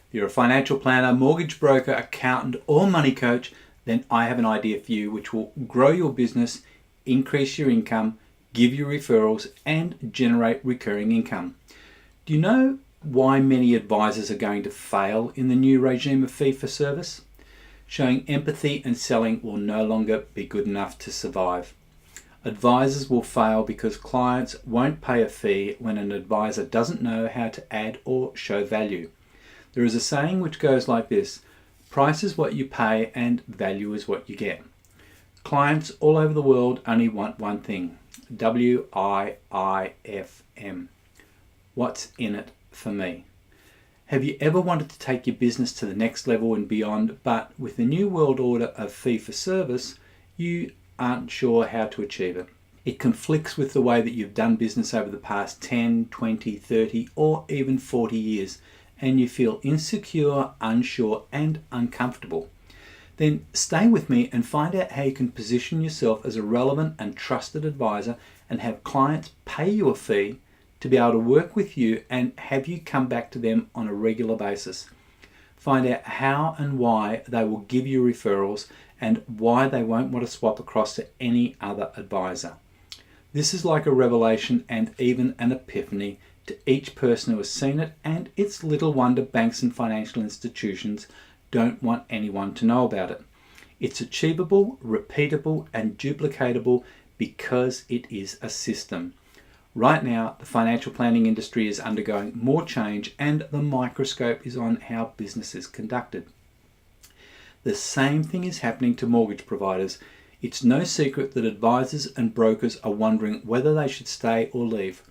If you're a financial planner, mortgage broker, accountant, or money coach, then I have an idea for you which will grow your business, increase your income, give you referrals, and generate recurring income. Do you know why many advisors are going to fail in the new regime of fee for service? Showing empathy and selling will no longer be good enough to survive. Advisors will fail because clients won't pay a fee when an advisor doesn't know how to add or show value. There is a saying which goes like this: price is what you pay and value is what you get. Clients all over the world only want one thing: WIIFM. What's in it for me? Have you ever wanted to take your business to the next level and beyond, but with the new world order of fee for service, you aren't sure how to achieve it? It conflicts with the way that you've done business over the past 10, 20, 30, or even 40 years, and you feel insecure, unsure, and uncomfortable. Then stay with me and find out how you can position yourself as a relevant and trusted advisor and have clients pay you a fee to be able to work with you and have you come back to them on a regular basis. Find out how and why they will give you referrals and why they won't want to swap across to any other advisor. This is like a revelation and even an epiphany to each person who has seen it, and it's little wonder banks and financial institutions don't want anyone to know about it. It's achievable, repeatable, and duplicatable because it is a system. Right now, the financial planning industry is undergoing more change and the microscope is on how business is conducted. The same thing is happening to mortgage providers. It's no secret that advisors and brokers are wondering whether they should stay or leave.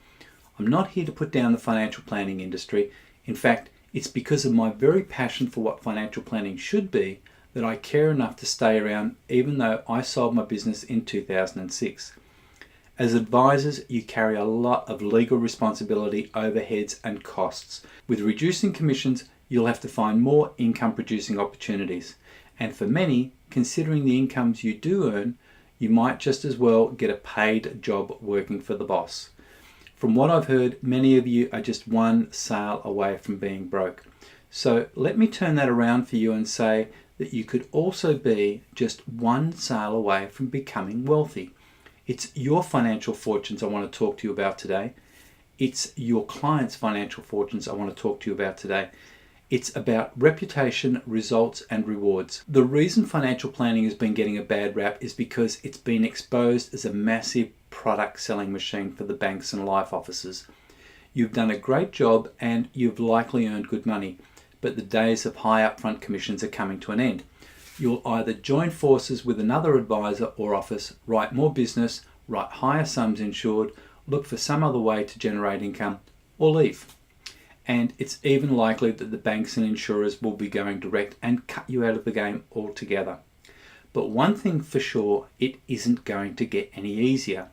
I'm not here to put down the financial planning industry. In fact, it's because of my very passion for what financial planning should be that I care enough to stay around, even though I sold my business in 2006. As advisors, you carry a lot of legal responsibility, overheads, and costs. With reducing commissions, you'll have to find more income producing opportunities. And for many, considering the incomes you do earn, you might just as well get a paid job working for the boss. From what I've heard, many of you are just one sale away from being broke. So let me turn that around for you and say that you could also be just one sale away from becoming wealthy. It's your financial fortunes I want to talk to you about today. It's your clients' financial fortunes I want to talk to you about today. It's about reputation, results, and rewards. The reason financial planning has been getting a bad rap is because it's been exposed as a massive product selling machine for the banks and life offices. You've done a great job and you've likely earned good money, but the days of high upfront commissions are coming to an end. You'll either join forces with another advisor or office, write more business, write higher sums insured, look for some other way to generate income, or leave. And it's even likely that the banks and insurers will be going direct and cut you out of the game altogether. But one thing for sure, it isn't going to get any easier,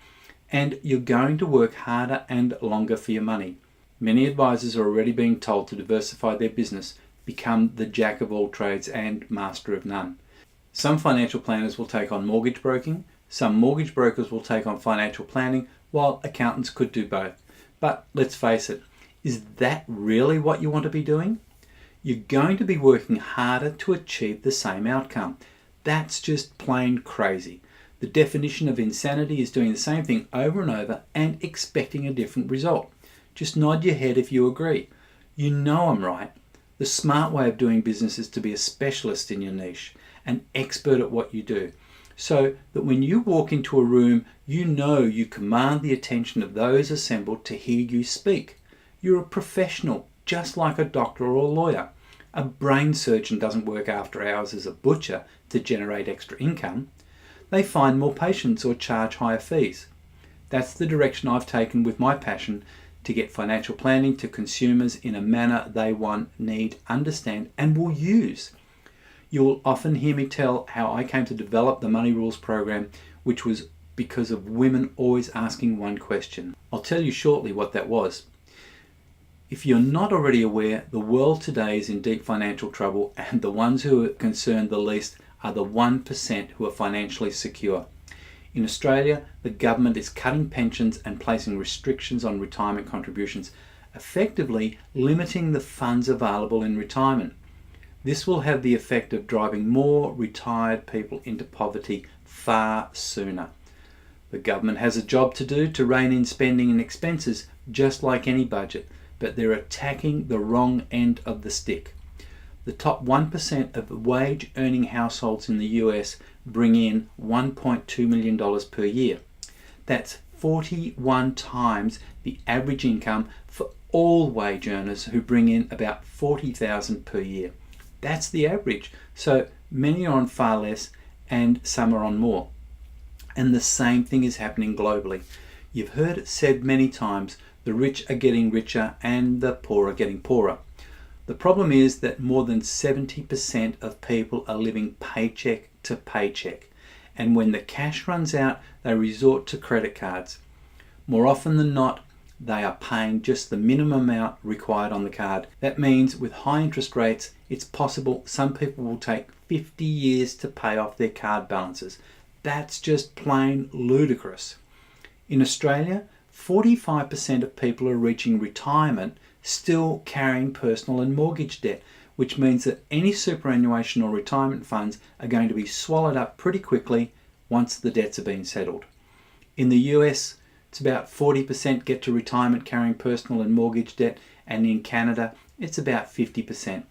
and you're going to work harder and longer for your money. Many advisors are already being told to diversify their business, become the jack of all trades and master of none. Some financial planners will take on mortgage broking, some mortgage brokers will take on financial planning, while accountants could do both. But let's face it, is that really what you want to be doing? You're going to be working harder to achieve the same outcome. That's just plain crazy. The definition of insanity is doing the same thing over and over and expecting a different result. Just nod your head if you agree. You know I'm right. The smart way of doing business is to be a specialist in your niche, an expert at what you do, so that when you walk into a room, you know you command the attention of those assembled to hear you speak. You're a professional, just like a doctor or a lawyer. A brain surgeon doesn't work after hours as a butcher to generate extra income. They find more patients or charge higher fees. That's the direction I've taken with my passion to get financial planning to consumers in a manner they want, need, understand, and will use. You'll often hear me tell how I came to develop the Money Rules program, which was because of women always asking one question. I'll tell you shortly what that was. If you're not already aware, the world today is in deep financial trouble, and the ones who are concerned the least are the 1% who are financially secure. In Australia, the government is cutting pensions and placing restrictions on retirement contributions, effectively limiting the funds available in retirement. This will have the effect of driving more retired people into poverty far sooner. The government has a job to do to rein in spending and expenses, just like any budget, but they're attacking the wrong end of the stick. The top 1% of wage-earning households in the US bring in $1.2 million per year. That's 41 times the average income for all wage earners, who bring in about $40,000 per year. That's the average. So many are on far less and some are on more. And the same thing is happening globally. You've heard it said many times, the rich are getting richer and the poor are getting poorer. The problem is that more than 70% of people are living paycheck to paycheck. And when the cash runs out, they resort to credit cards. More often than not, they are paying just the minimum amount required on the card. That means with high interest rates, it's possible some people will take 50 years to pay off their card balances. That's just plain ludicrous. In Australia, 45% of people are reaching retirement still carrying personal and mortgage debt, which means that any superannuation or retirement funds are going to be swallowed up pretty quickly once the debts are being settled. In the US, it's about 40% get to retirement carrying personal and mortgage debt, and in Canada, it's about 50%.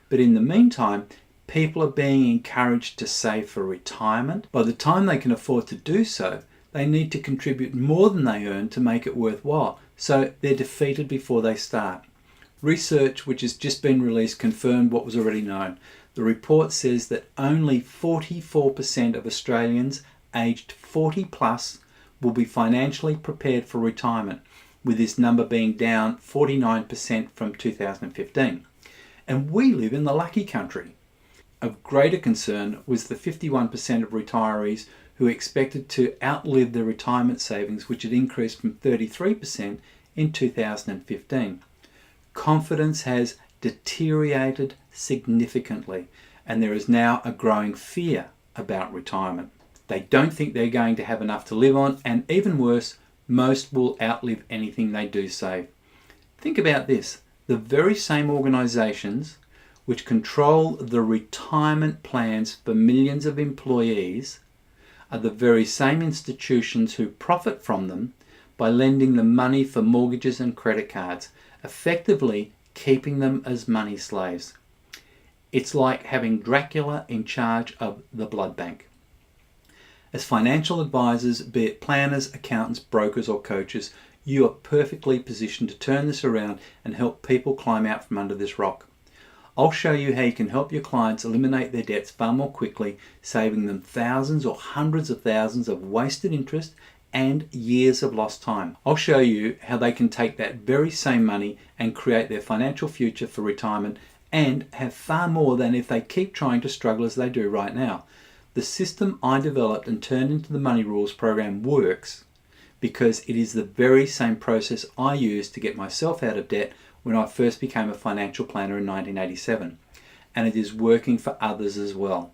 But in the meantime, people are being encouraged to save for retirement. By the time they can afford to do so, they need to contribute more than they earn to make it worthwhile. So they're defeated before they start. Research which has just been released confirmed what was already known. The report says that only 44% of Australians aged 40 plus will be financially prepared for retirement, with this number being down 49% from 2015. And we live in the lucky country. Of greater concern was the 51% of retirees who expected to outlive their retirement savings, which had increased from 33% in 2015. Confidence has deteriorated significantly, and there is now a growing fear about retirement. They don't think they're going to have enough to live on, and even worse, most will outlive anything they do save. Think about this. The very same organisations which control the retirement plans for millions of employees are the very same institutions who profit from them by lending them money for mortgages and credit cards, effectively keeping them as money slaves. It's like having Dracula in charge of the blood bank. As financial advisors, be it planners, accountants, brokers or coaches, you are perfectly positioned to turn this around and help people climb out from under this rock. I'll show you how you can help your clients eliminate their debts far more quickly, saving them thousands or hundreds of thousands of wasted interest and years of lost time. I'll show you how they can take that very same money and create their financial future for retirement and have far more than if they keep trying to struggle as they do right now. The system I developed and turned into the Money Rules program works because it is the very same process I used to get myself out of debt when I first became a financial planner in 1987, and it is working for others as well.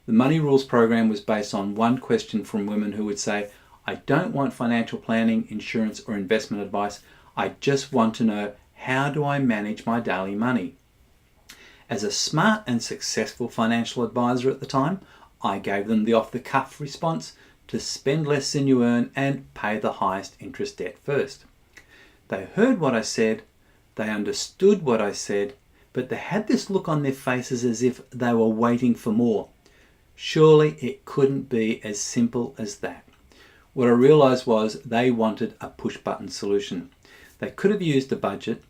The Money Rules program was based on one question from women who would say, I don't want financial planning, insurance or investment advice. I just want to know, how do I manage my daily money? As a smart and successful financial advisor at the time, I gave them the off-the-cuff response to spend less than you earn and pay the highest interest debt first. They heard what I said, they understood what I said, but they had this look on their faces as if they were waiting for more. Surely it couldn't be as simple as that. What I realised was they wanted a push-button solution. They could have used a budget.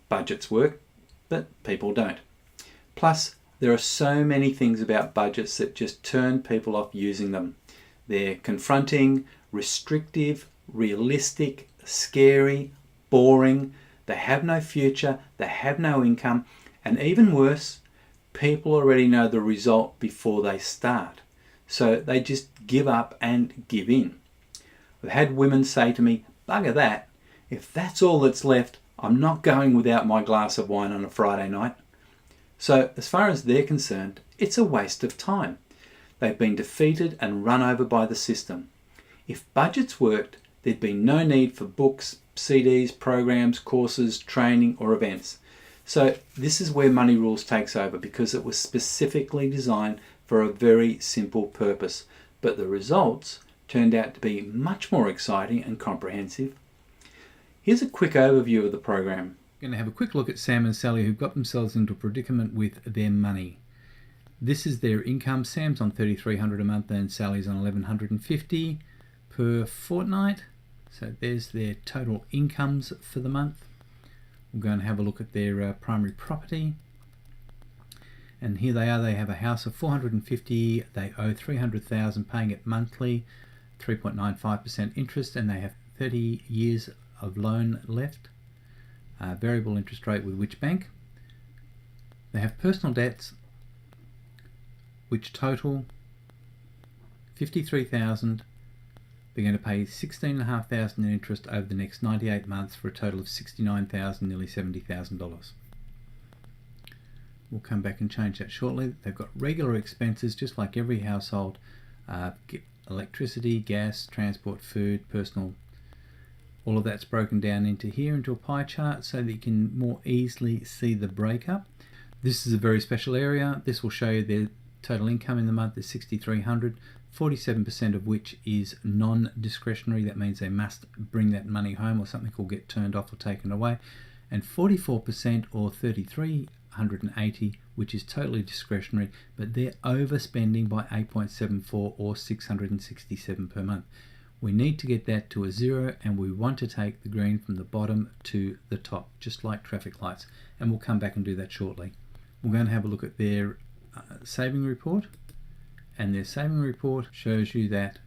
Budgets work, but people don't. Plus, there are so many things about budgets that just turn people off using them. They're confronting, restrictive, realistic, scary, boring. They have no future, they have no income, and even worse, people already know the result before they start. So they just give up and give in. I've had women say to me, bugger that, if that's all that's left, I'm not going without my glass of wine on a Friday night. So as far as they're concerned, it's a waste of time. They've been defeated and run over by the system. If budgets worked, there'd be no need for books, CDs, programs, courses, training, or events. So this is where Money Rules takes over, because it was specifically designed for a very simple purpose. But the results turned out to be much more exciting and comprehensive. Here's a quick overview of the program. We're going to have a quick look at Sam and Sally, who've got themselves into a predicament with their money. This is their income. Sam's on $3,300 a month and Sally's on $1,150 per fortnight. So there's their total incomes for the month. We'll go and have a look at their primary property. And here they are. They have a house of $450,000. They owe $300,000, paying it monthly, 3.95% interest, and they have 30 years of loan left. Variable interest rate with which bank? They have personal debts which total $53,000. They're going to pay $16,500 in interest over the next 98 months for a total of $69,000, nearly $70,000. We'll come back and change that shortly. They've got regular expenses just like every household: electricity, gas, transport, food, personal. All of that's broken down into here into a pie chart so that you can more easily see the breakup. This is a very special area. This will show you their total income in the month is $6,300, 47% of which is non-discretionary. That means they must bring that money home or something will get turned off or taken away. And 44% or $3,380, which is totally discretionary, but they're overspending by 8.74 or $667 per month. We need to get that to a zero, and we want to take the green from the bottom to the top, just like traffic lights. And we'll come back and do that shortly. We're going to have a look at their saving report. And their saving report shows you that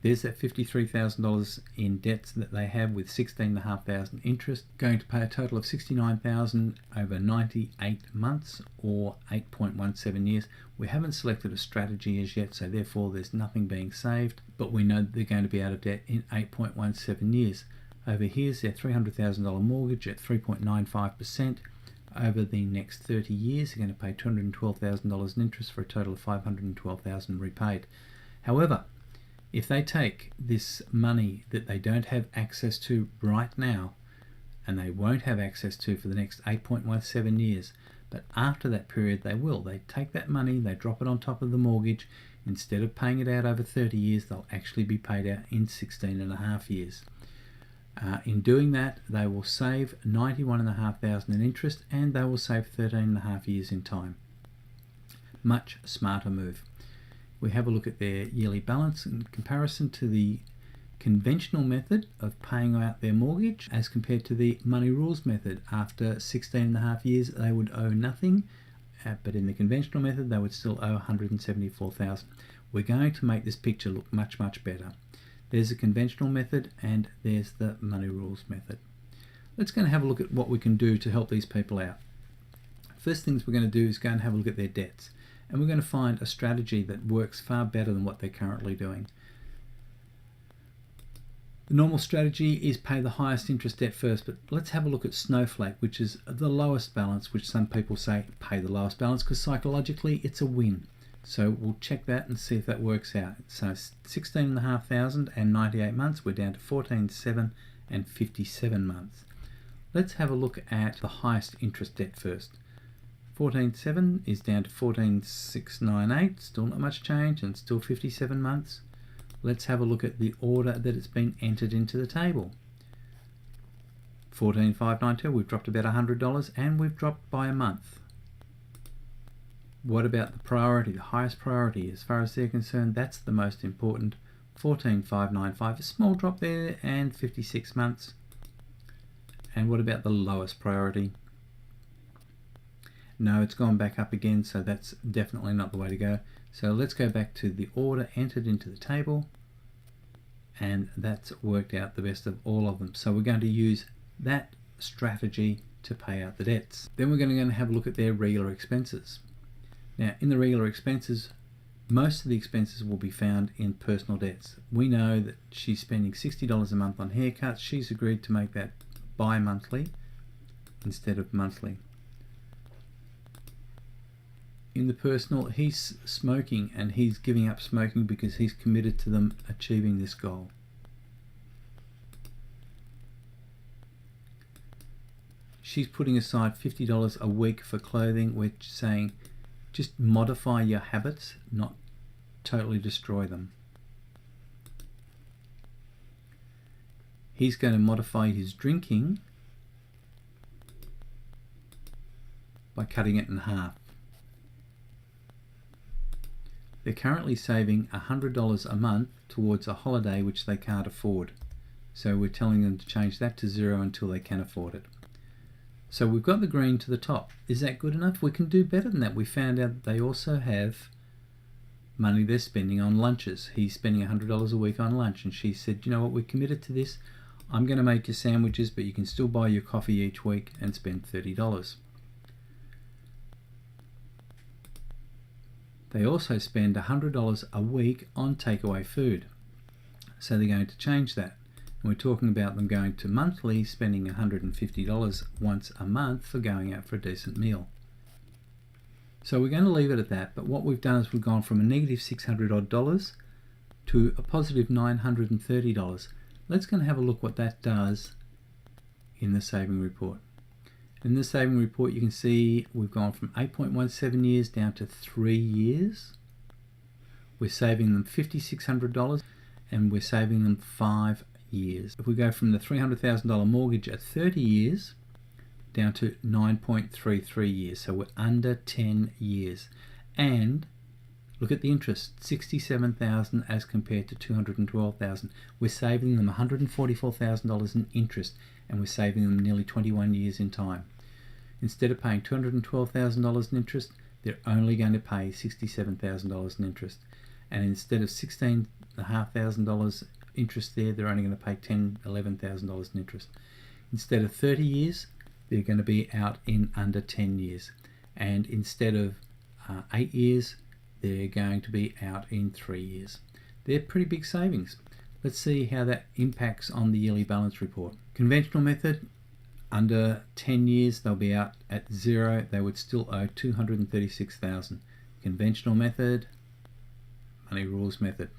there's that $53,000 in debts that they have with $16,500 interest, going to pay a total of $69,000 over 98 months or 8.17 years. We haven't selected a strategy as yet, so therefore there's nothing being saved, but we know that they're going to be out of debt in 8.17 years. Over here's their $300,000 mortgage at 3.95%. Over the next 30 years, they're going to pay $212,000 in interest for a total of $512,000 repaid. However, if they take this money that they don't have access to right now, and they won't have access to for the next 8.17 years, but after that period they will. They take that money, they drop it on top of the mortgage. Instead of paying it out over 30 years, they'll actually be paid out in 16.5 years. In doing that, they will save $91,500 in interest, and they will save 13.5 years in time. Much smarter move. We have a look at their yearly balance in comparison to the conventional method of paying out their mortgage as compared to the Money Rules method. After 16.5 years, they would owe nothing, but in the conventional method, they would still owe $174,000. We're going to make this picture look much, much better. There's a conventional method and there's the Money Rules method. Let's go and have a look at what we can do to help these people out. First things we're going to do is go and have a look at their debts. And we're going to find a strategy that works far better than what they're currently doing. The normal strategy is pay the highest interest debt first, but let's have a look at Snowflake, which is the lowest balance, which some people say pay the lowest balance because psychologically it's a win. So we'll check that and see if that works out. So $16,500 and 98 months, we're down to $14,700 and 57 months. Let's have a look at the highest interest debt first. $14,700 is down to $14,698, still not much change and still 57 months. Let's have a look at the order that it's been entered into the table. $14,592, we've dropped about $100 and we've dropped by a month. What about the priority, the highest priority? As far as they're concerned, that's the most important. $14,595, a small drop there and 56 months. And what about the lowest priority? No, it's gone back up again, so that's definitely not the way to go. So let's go back to the order entered into the table, and that's worked out the best of all of them. So we're going to use that strategy to pay out the debts. Then we're going to go and have a look at their regular expenses. Now, in the regular expenses, most of the expenses will be found in personal debts. We know that she's spending $60 a month on haircuts. She's agreed to make that bi-monthly instead of monthly. In the personal, he's smoking and he's giving up smoking because he's committed to them achieving this goal. she's putting aside $50 a week for clothing. We're saying just modify your habits, not totally destroy them. He's going to modify his drinking by cutting it in half. They're currently saving $100 a month towards a holiday which they can't afford. So we're telling them to change that to zero until they can afford it. So we've got the green to the top. Is that good enough? We can do better than that. We found out that they also have money they're spending on lunches. He's spending $100 a week on lunch, and she said, you know what, we're committed to this. I'm going to make your sandwiches, but you can still buy your coffee each week and spend $30. They also spend $100 a week on takeaway food. So they're going to change that. And we're talking about them going to monthly, spending $150 once a month for going out for a decent meal. So we're going to leave it at that, but what we've done is we've gone from a negative $600 odd to a positive $930. Let's go and have a look what that does in the saving report. In the saving report, you can see we've gone from 8.17 years down to 3 years. We're saving them $5,600 and we're saving them 5 years. If we go from the $300,000 mortgage at 30 years down to 9.33 years, so we're under 10 years. And look at the interest, $67,000 as compared to $212,000. We're saving them $144,000 in interest, and we're saving them nearly 21 years in time. Instead of paying $212,000 in interest, they're only going to pay $67,000 in interest. And instead of $16,500 interest there, they're only going to pay $11,000 in interest. Instead of 30 years, they're going to be out in under 10 years. And instead of 8 years, they're going to be out in 3 years. They're pretty big savings. Let's see how that impacts on the yearly balance report. Conventional method, under 10 years, they'll be out at zero. They would still owe $236,000. Conventional method, money rules method.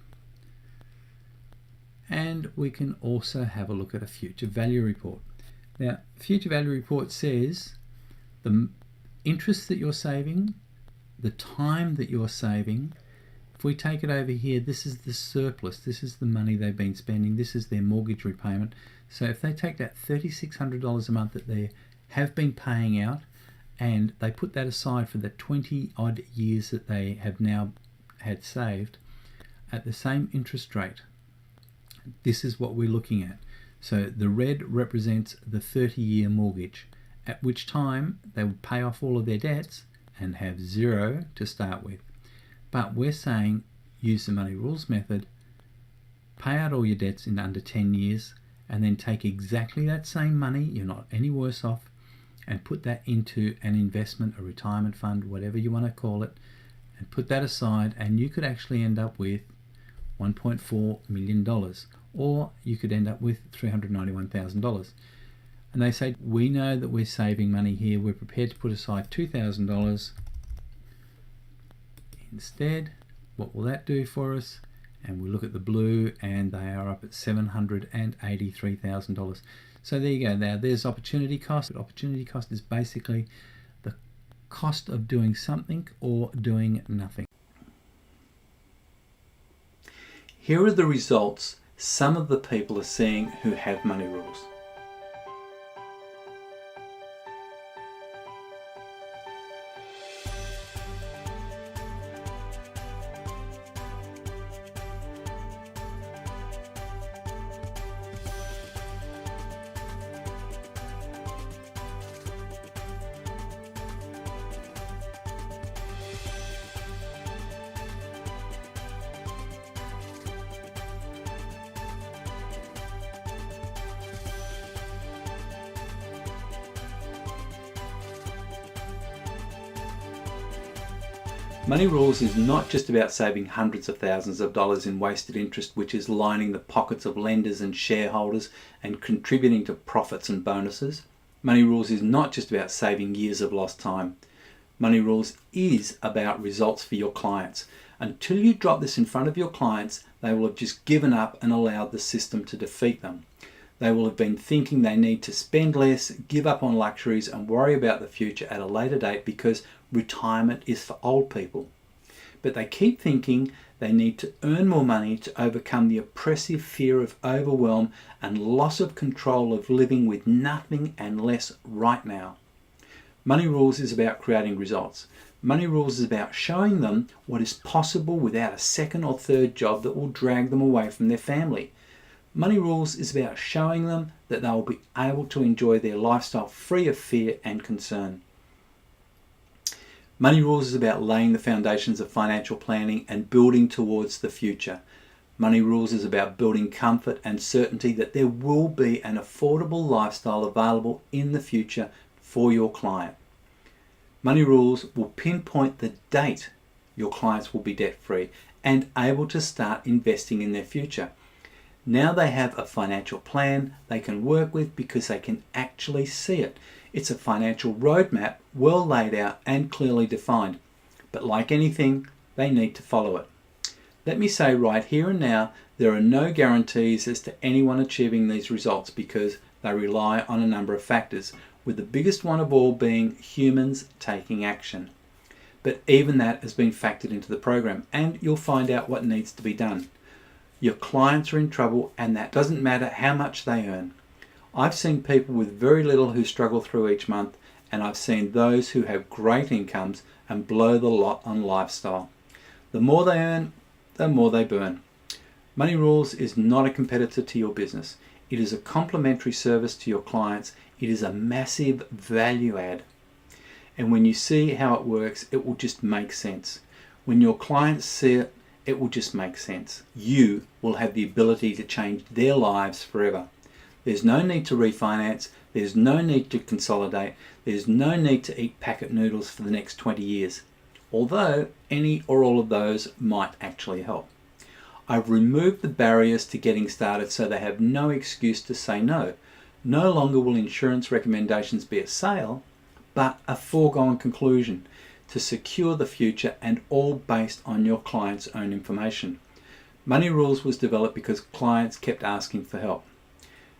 And we can also have a look at a future value report. Now, future value report says the interest that you're saving, the time that you're saving. If we take it over here, this is the surplus. This is the money they've been spending. This is their mortgage repayment. So if they take that $3,600 a month that they have been paying out and they put that aside for the 20 odd years that they have now had saved at the same interest rate, this is what we're looking at. So the red represents the 30-year mortgage, at which time they would pay off all of their debts and have zero to start with. But we're saying use the money rules method, pay out all your debts in under 10 years, and then take exactly that same money, you're not any worse off, and put that into an investment, a retirement fund, whatever you want to call it, and put that aside, and you could actually end up with $1.4 million, or you could end up with $391,000. And they say, we know that we're saving money here, we're prepared to put aside $2,000 instead. What will that do for us? And we look at the blue, and they are up at $783,000. So there you go. Now there's opportunity cost. Opportunity cost is basically the cost of doing something or doing nothing. Here are the results some of the people are seeing who have money rules. Money rules is not just about saving hundreds of thousands of dollars in wasted interest, which is lining the pockets of lenders and shareholders and contributing to profits and bonuses. Money rules is not just about saving years of lost time. Money rules is about results for your clients. Until you drop this in front of your clients, they will have just given up and allowed the system to defeat them. They will have been thinking they need to spend less, give up on luxuries, and worry about the future at a later date because retirement is for old people. But they keep thinking they need to earn more money to overcome the oppressive fear of overwhelm and loss of control of living with nothing and less right now. Money Rules is about creating results. Money Rules is about showing them what is possible without a second or third job that will drag them away from their family. Money Rules is about showing them that they will be able to enjoy their lifestyle free of fear and concern. Money Rules is about laying the foundations of financial planning and building towards the future. Money Rules is about building comfort and certainty that there will be an affordable lifestyle available in the future for your client. Money Rules will pinpoint the date your clients will be debt-free and able to start investing in their future. Now they have a financial plan they can work with because they can actually see it. It's a financial roadmap well laid out and clearly defined. But like anything, they need to follow it. Let me say right here and now, there are no guarantees as to anyone achieving these results because they rely on a number of factors, with the biggest one of all being humans taking action. But even that has been factored into the program, and you'll find out what needs to be done. Your clients are in trouble, and that doesn't matter how much they earn. I've seen people with very little who struggle through each month, and I've seen those who have great incomes and blow the lot on lifestyle. The more they earn, the more they burn. Money Rules is not a competitor to your business. It is a complementary service to your clients. It is a massive value add. And when you see how it works, it will just make sense. When your clients see it, it will just make sense. You will have the ability to change their lives forever. There's no need to refinance. There's no need to consolidate. There's no need to eat packet noodles for the next 20 years. Although any or all of those might actually help. I've removed the barriers to getting started so they have no excuse to say no. No longer will insurance recommendations be a sale, but a foregone conclusion to secure the future, and all based on your client's own information. Money Rules was developed because clients kept asking for help.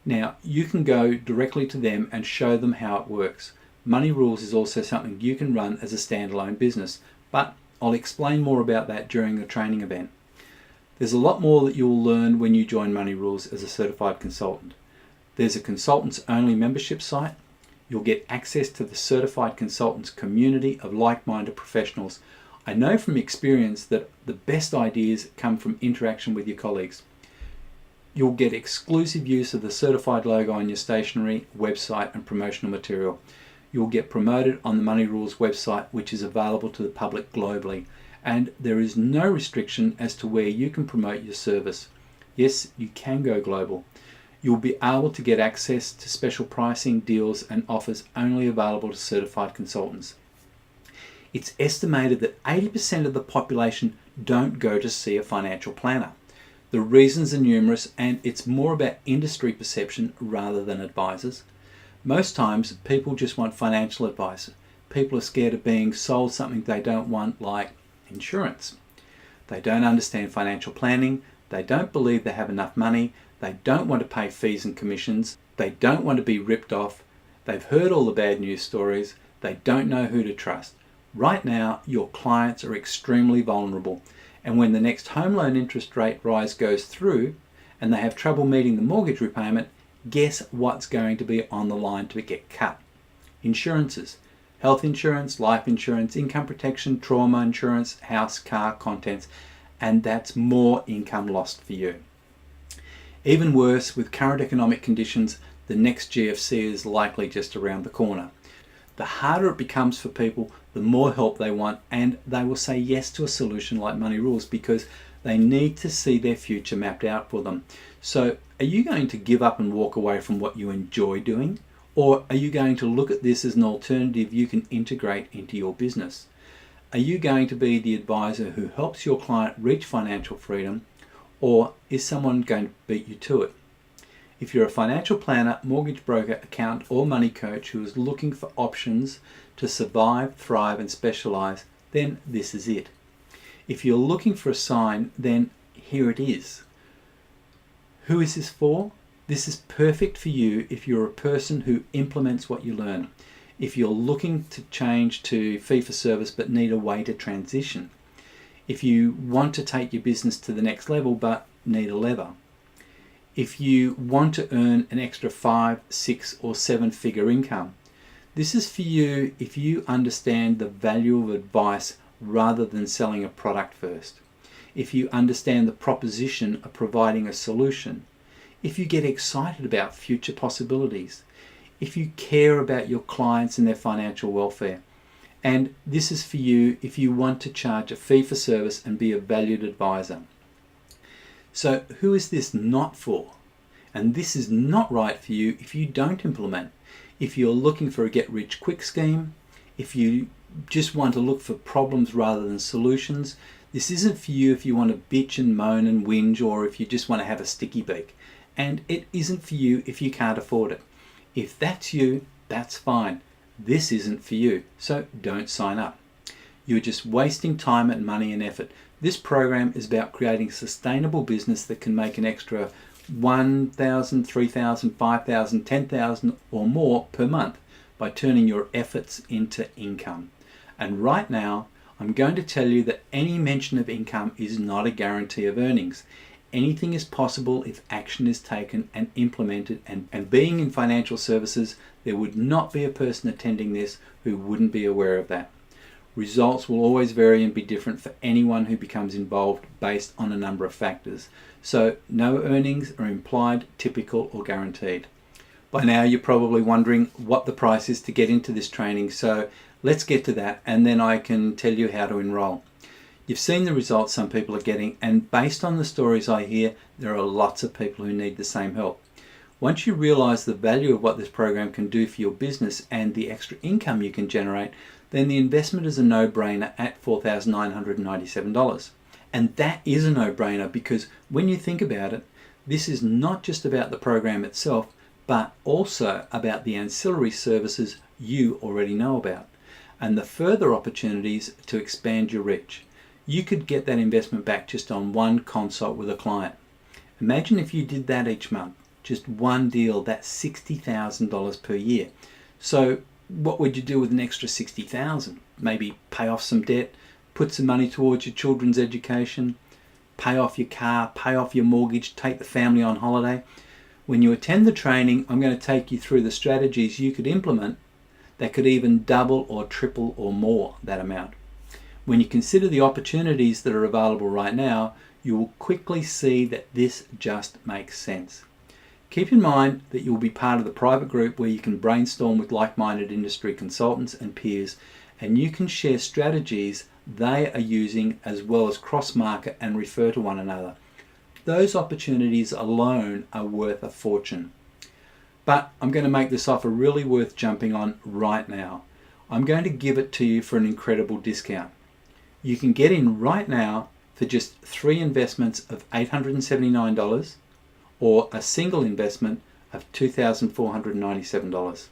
Now, you can go directly to them and show them how it works. Money Rules is also something you can run as a standalone business, but I'll explain more about that during the training event. There's a lot more that you'll learn when you join Money Rules as a certified consultant. There's a consultants only membership site. You'll get access to the certified consultants community of like-minded professionals. I know from experience that the best ideas come from interaction with your colleagues. You'll get exclusive use of the certified logo on your stationery, website and promotional material. You'll get promoted on the Money Rules website, which is available to the public globally. And there is no restriction as to where you can promote your service. Yes, you can go global. You'll be able to get access to special pricing, deals and offers only available to certified consultants. It's estimated that 80% of the population don't go to see a financial planner. The reasons are numerous, and it's more about industry perception rather than advisors. Most times people just want financial advice. People are scared of being sold something they don't want, like insurance. They don't understand financial planning. They don't believe they have enough money. They don't want to pay fees and commissions. They don't want to be ripped off. They've heard all the bad news stories. They don't know who to trust. Right now, your clients are extremely vulnerable. And when the next home loan interest rate rise goes through and they have trouble meeting the mortgage repayment, guess what's going to be on the line to get cut? Insurances. Health insurance, life insurance, income protection, trauma insurance, house, car, contents, and that's more income lost for you. Even worse, with current economic conditions, the next GFC is likely just around the corner. The harder it becomes for people, the more help they want, and they will say yes to a solution like Money Rules because they need to see their future mapped out for them. So are you going to give up and walk away from what you enjoy doing? Or are you going to look at this as an alternative you can integrate into your business? Are you going to be the advisor who helps your client reach financial freedom, or is someone going to beat you to it? If you're a financial planner, mortgage broker, accountant, or money coach who is looking for options to survive, thrive, and specialize, then this is it. If you're looking for a sign, then here it is. Who is this for? This is perfect for you if you're a person who implements what you learn. If you're looking to change to fee-for-service but need a way to transition. If you want to take your business to the next level but need a lever. If you want to earn an extra 5, 6 or 7-figure income. This is for you if you understand the value of advice rather than selling a product first. If you understand the proposition of providing a solution. If you get excited about future possibilities. If you care about your clients and their financial welfare. And this is for you if you want to charge a fee for service and be a valued advisor. So who is this not for? And this is not right for you if you don't implement. If you're looking for a get-rich-quick scheme, if you just want to look for problems rather than solutions, this isn't for you if you want to bitch and moan and whinge, or if you just want to have a sticky beak. And it isn't for you if you can't afford it. If that's you, that's fine. This isn't for you, so don't sign up. You're just wasting time and money and effort. This program is about creating a sustainable business that can make an extra $1,000, $3,000, $5,000, $10,000 or more per month by turning your efforts into income. And right now, I'm going to tell you that any mention of income is not a guarantee of earnings. Anything is possible if action is taken and implemented, and being in financial services, there would not be a person attending this who wouldn't be aware of that. Results will always vary and be different for anyone who becomes involved based on a number of factors. So no earnings are implied, typical or guaranteed. By now you're probably wondering what the price is to get into this training, so let's get to that and then I can tell you how to enroll. You've seen the results some people are getting, and based on the stories I hear, there are lots of people who need the same help. Once you realize the value of what this program can do for your business and the extra income you can generate, then the investment is a no-brainer at $4,997. And that is a no-brainer because when you think about it, this is not just about the program itself, but also about the ancillary services you already know about and the further opportunities to expand your reach. You could get that investment back just on one consult with a client. Imagine if you did that each month, just one deal, that's $60,000 per year. So what would you do with an extra $60,000? Maybe pay off some debt, put some money towards your children's education, pay off your car, pay off your mortgage, take the family on holiday. When you attend the training, I'm going to take you through the strategies you could implement that could even double or triple or more that amount. When you consider the opportunities that are available right now, you will quickly see that this just makes sense. Keep in mind that you will be part of the private group where you can brainstorm with like-minded industry consultants and peers, and you can share strategies they are using as well as cross-market and refer to one another. Those opportunities alone are worth a fortune. But I'm going to make this offer really worth jumping on right now. I'm going to give it to you for an incredible discount. You can get in right now for just 3 investments of $879 or a single investment of $2,497.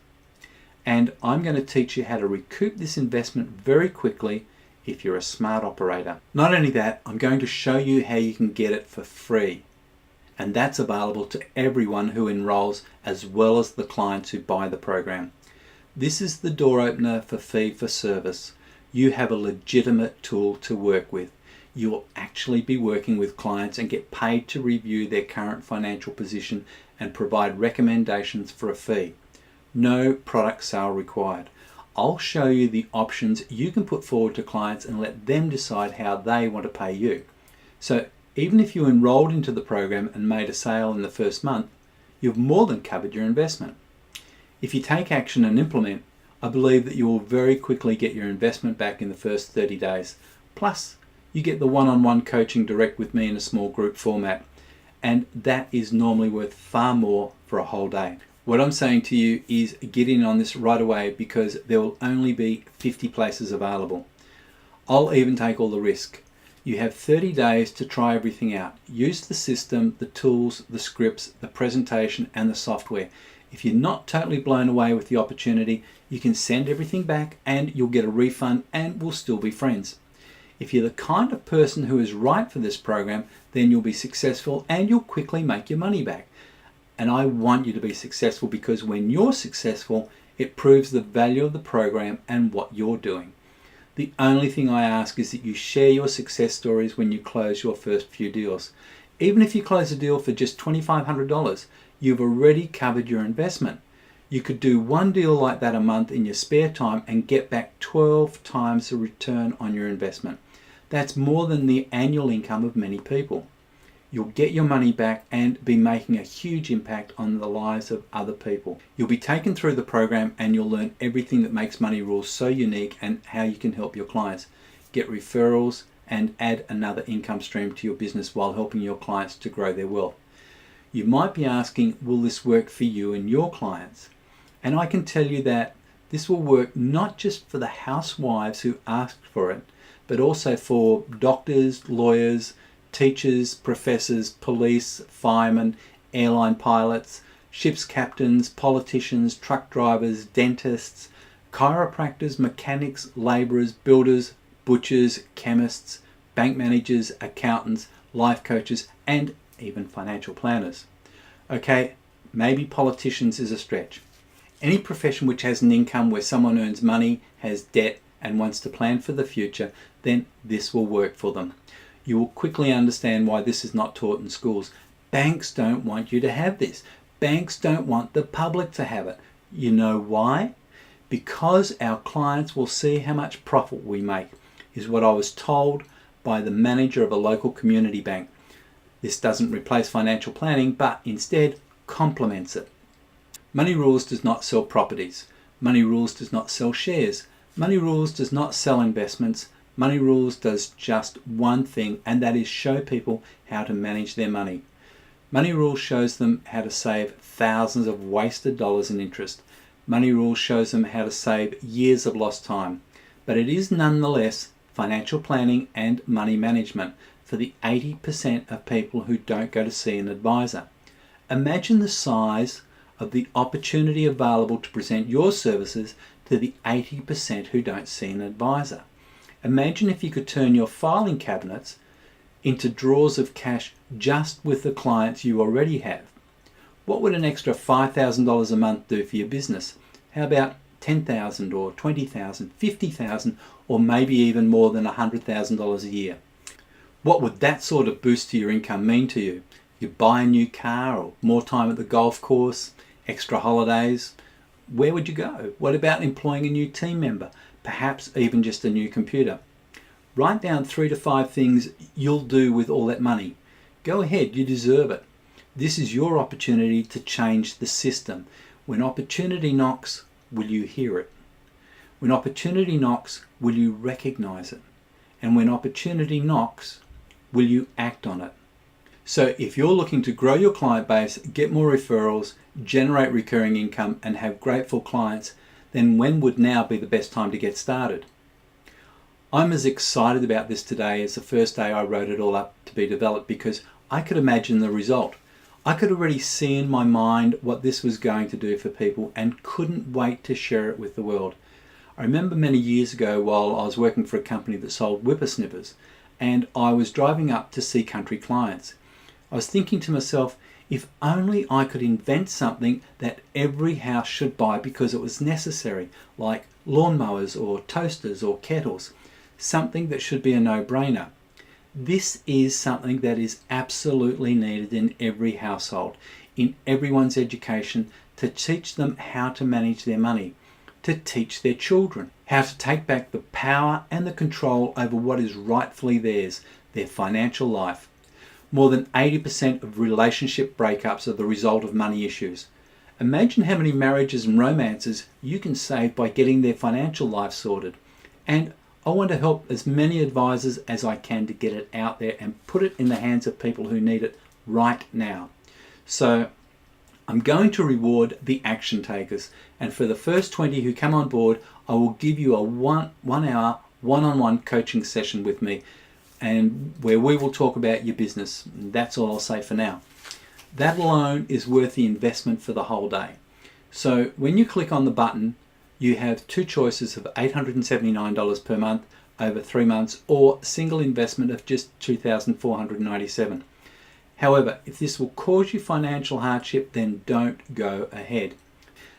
And I'm going to teach you how to recoup this investment very quickly if you're a smart operator. Not only that, I'm going to show you how you can get it for free. And that's available to everyone who enrolls as well as the clients who buy the program. This is the door opener for fee for service. You have a legitimate tool to work with. You will actually be working with clients and get paid to review their current financial position and provide recommendations for a fee. No product sale required. I'll show you the options you can put forward to clients and let them decide how they want to pay you. So even if you enrolled into the program and made a sale in the first month, you've more than covered your investment. If you take action and implement, I believe that you will very quickly get your investment back in the first 30 days. Plus, you get the one-on-one coaching direct with me in a small group format, and that is normally worth far more for a whole day. What I'm saying to you is get in on this right away because there will only be 50 places available. I'll even take all the risk. You have 30 days to try everything out. Use the system, the tools, the scripts, the presentation, and the software. If you're not totally blown away with the opportunity, you can send everything back and you'll get a refund and we'll still be friends. If you're the kind of person who is right for this program, then you'll be successful and you'll quickly make your money back. And I want you to be successful, because when you're successful, it proves the value of the program and what you're doing. The only thing I ask is that you share your success stories when you close your first few deals. Even if you close a deal for just $2,500, you've already covered your investment. You could do one deal like that a month in your spare time and get back 12 times the return on your investment. That's more than the annual income of many people. You'll get your money back and be making a huge impact on the lives of other people. You'll be taken through the program and you'll learn everything that makes Money Rules so unique and how you can help your clients, get referrals, and add another income stream to your business while helping your clients to grow their wealth. You might be asking, will this work for you and your clients? And I can tell you that this will work not just for the housewives who asked for it, but also for doctors, lawyers, teachers, professors, police, firemen, airline pilots, ships captains, politicians, truck drivers, dentists, chiropractors, mechanics, labourers, builders, butchers, chemists, bank managers, accountants, life coaches, and even financial planners. Okay, maybe politicians is a stretch. Any profession which has an income where someone earns money, has debt, and wants to plan for the future, then this will work for them. You will quickly understand why this is not taught in schools. Banks don't want you to have this. Banks don't want the public to have it. You know why? Because our clients will see how much profit we make, is what I was told by the manager of a local community bank. This doesn't replace financial planning, but instead complements it. Money Rules does not sell properties. Money Rules does not sell shares. Money Rules does not sell investments. Money Rules does just one thing, and that is show people how to manage their money. Money Rules shows them how to save thousands of wasted dollars in interest. Money Rules shows them how to save years of lost time. But it is nonetheless financial planning and money management for the 80% of people who don't go to see an advisor. Imagine the size of the opportunity available to present your services to the 80% who don't see an advisor. Imagine if you could turn your filing cabinets into drawers of cash just with the clients you already have. What would an extra $5,000 a month do for your business? How about $10,000 or $20,000, $50,000, or maybe even more than $100,000 a year? What would that sort of boost to your income mean to you? You buy a new car, or more time at the golf course, extra holidays. Where would you go? What about employing a new team member? Perhaps even just a new computer. Write down 3 to 5 things you'll do with all that money. Go ahead, you deserve it. This is your opportunity to change the system. When opportunity knocks, will you hear it? When opportunity knocks, will you recognize it? And when opportunity knocks, will you act on it? So if you're looking to grow your client base, get more referrals, generate recurring income, and have grateful clients, then when would now be the best time to get started? I'm as excited about this today as the first day I wrote it all up to be developed, because I could imagine the result. I could already see in my mind what this was going to do for people and couldn't wait to share it with the world. I remember many years ago while I was working for a company that sold whippersnippers, and I was driving up to see country clients. I was thinking to myself, if only I could invent something that every house should buy because it was necessary, like lawnmowers or toasters or kettles, something that should be a no-brainer. This is something that is absolutely needed in every household, in everyone's education, to teach them how to manage their money, to teach their children how to take back the power and the control over what is rightfully theirs, their financial life. More than 80% of relationship breakups are the result of money issues. Imagine how many marriages and romances you can save by getting their financial life sorted. And I want to help as many advisors as I can to get it out there and put it in the hands of people who need it right now. So I'm going to reward the action takers. And for the first 20 who come on board, I will give you a one hour one-on-one coaching session with me, and where we will talk about your business. And that's all I'll say for now. That alone is worth the investment for the whole day. So when you click on the button, you have 2 choices of $879 per month over 3 months, or single investment of just $2,497. However, if this will cause you financial hardship, then don't go ahead.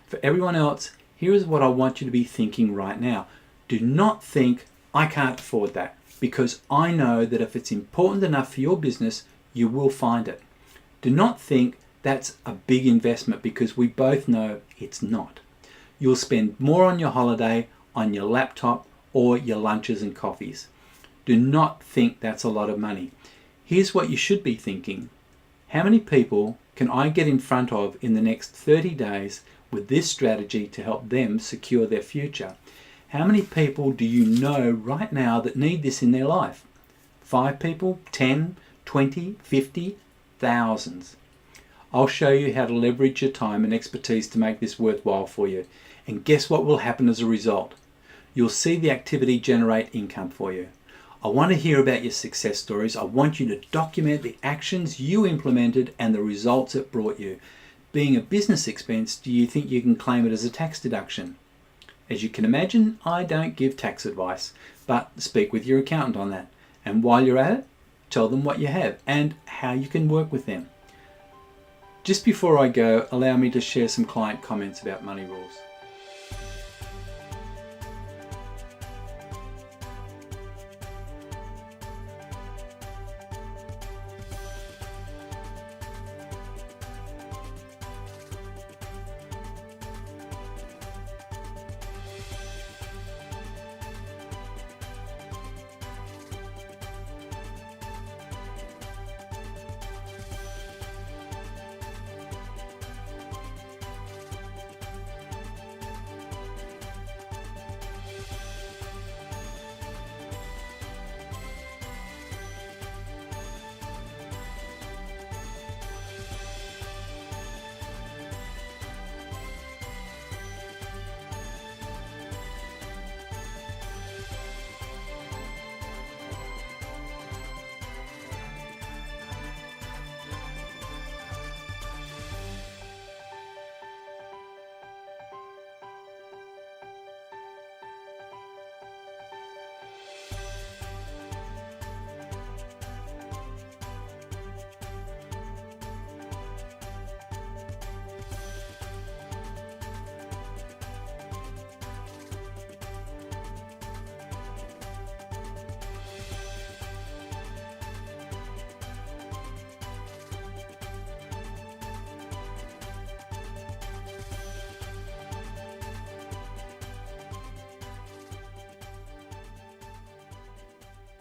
For everyone else, here is what I want you to be thinking right now. Do not think, I can't afford that, because I know that if it's important enough for your business, you will find it. Do not think that's a big investment, because we both know it's not. You'll spend more on your holiday, on your laptop, or your lunches and coffees. Do not think that's a lot of money. Here's what you should be thinking. How many people can I get in front of in the next 30 days with this strategy to help them secure their future? How many people do you know right now that need this in their life? 5 people, 10, 20, 50, thousands. I'll show you how to leverage your time and expertise to make this worthwhile for you. And guess what will happen as a result? You'll see the activity generate income for you. I want to hear about your success stories. I want you to document the actions you implemented and the results it brought you. Being a business expense, do you think you can claim it as a tax deduction? As you can imagine, I don't give tax advice, but speak with your accountant on that. And while you're at it, tell them what you have and how you can work with them. Just before I go, allow me to share some client comments about money rules.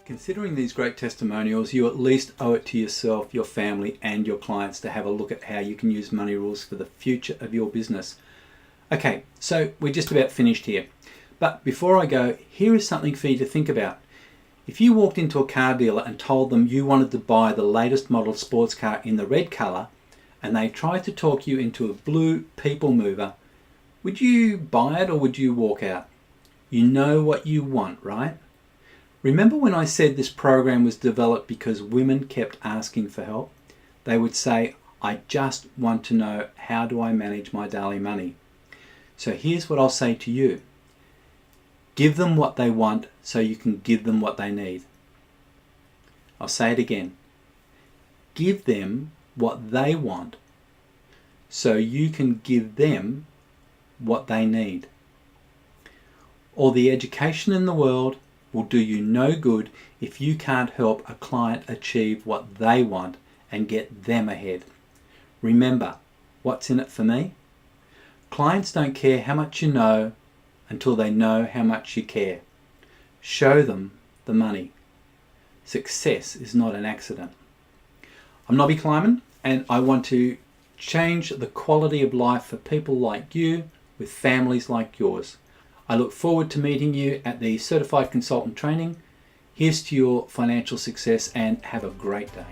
Considering these great testimonials, you at least owe it to yourself, your family, and your clients to have a look at how you can use money rules for the future of your business. Okay, so we're just about finished here. But before I go, here is something for you to think about. If you walked into a car dealer and told them you wanted to buy the latest model sports car in the red colour, and they tried to talk you into a blue people mover, would you buy it or would you walk out? You know what you want, right? Remember when I said this program was developed because women kept asking for help? They would say, I just want to know, how do I manage my daily money? So here's what I'll say to you. Give them what they want so you can give them what they need. I'll say it again. Give them what they want so you can give them what they need. All the education in the world will do you no good if you can't help a client achieve what they want and get them ahead. Remember, what's in it for me? Clients don't care how much you know until they know how much you care. Show them the money. Success is not an accident. I'm Nobby Kleiman, and I want to change the quality of life for people like you with families like yours. I look forward to meeting you at the Certified Consultant Training. Here's to your financial success and have a great day.